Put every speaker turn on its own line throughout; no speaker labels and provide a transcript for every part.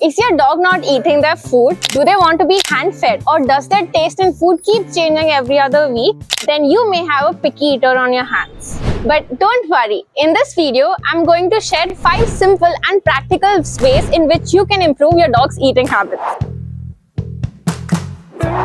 Is your dog not eating their food? Do they want to be hand-fed? Or does their taste in food keep changing every other week? Then you may have a picky eater on your hands. But don't worry, in this video, I'm going to share 5 simple and practical ways in which you can improve your dog's eating habits.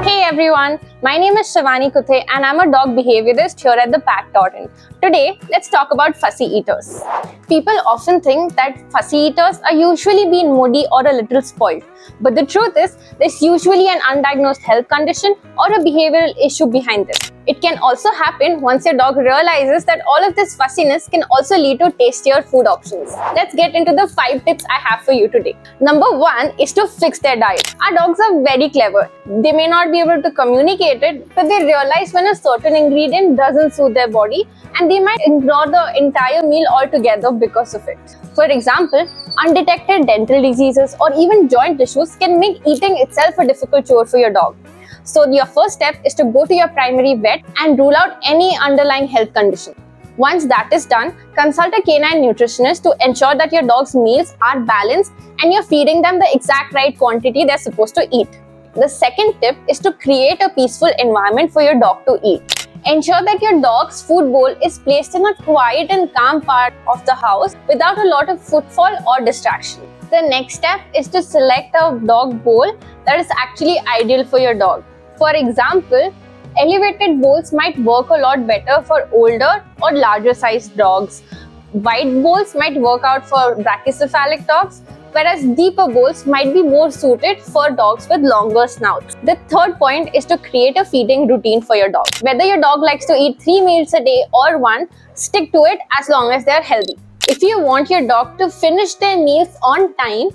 Hey everyone, my name is Shivani K and I'm a dog behaviorist here at the Pack.in. Today, let's talk about fussy eaters. People often think that fussy eaters are usually being moody or a little spoiled. But the truth is, there's usually an undiagnosed health condition or a behavioral issue behind this. It can also happen once your dog realizes that all of this fussiness can also lead to tastier food options. Let's get into the 5 tips I have for you today. Number 1 is to fix their diet. Our dogs are very clever. They may not be able to communicate it, but they realize when a certain ingredient doesn't suit their body and they might ignore the entire meal altogether because of it. For example, undetected dental diseases or even joint issues can make eating itself a difficult chore for your dog. So your first step is to go to your primary vet and rule out any underlying health condition. Once that is done, consult a canine nutritionist to ensure that your dog's meals are balanced and you're feeding them the exact right quantity they're supposed to eat. The second tip is to create a peaceful environment for your dog to eat. Ensure that your dog's food bowl is placed in a quiet and calm part of the house without a lot of footfall or distraction. The next step is to select a dog bowl that is actually ideal for your dog. For example, elevated bowls might work a lot better for older or larger sized dogs. Wide bowls might work out for brachycephalic dogs, whereas deeper bowls might be more suited for dogs with longer snouts. The third point is to create a feeding routine for your dog. Whether your dog likes to eat 3 meals a day or 1, stick to it as long as they're healthy. If you want your dog to finish their meals on time,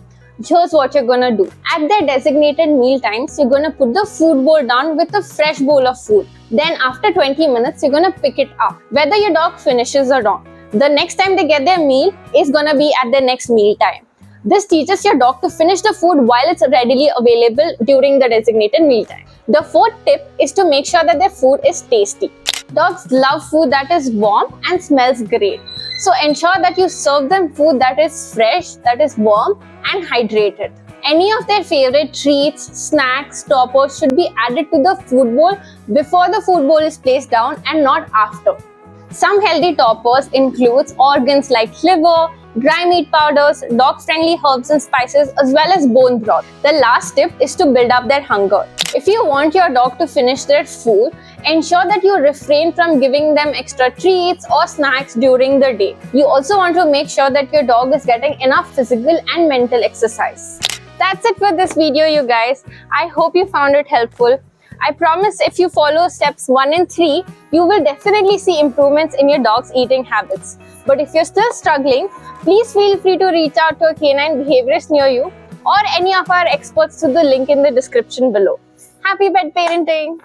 here's what you're gonna do. At their designated meal times, you're gonna put the food bowl down with a fresh bowl of food. Then after 20 minutes, you're gonna pick it up, whether your dog finishes or not. The next time they get their meal is gonna be at their next meal time. This teaches your dog to finish the food while it's readily available during the designated meal time. The fourth tip is to make sure that their food is tasty. Dogs love food that is warm and smells great. So ensure that you serve them food that is fresh, that is warm and hydrated. Any of their favorite treats, snacks, toppers should be added to the food bowl before the food bowl is placed down and not after. Some healthy toppers includes organs like liver, dry meat powders, dog-friendly herbs and spices, as well as bone broth. The last tip is to build up their hunger. If you want your dog to finish their food, ensure that you refrain from giving them extra treats or snacks during the day. You also want to make sure that your dog is getting enough physical and mental exercise. That's it for this video, you guys. I hope you found it helpful. I promise if you follow steps 1 and 3, you will definitely see improvements in your dog's eating habits. But if you're still struggling, please feel free to reach out to a canine behaviorist near you or any of our experts through the link in the description below. Happy pet parenting!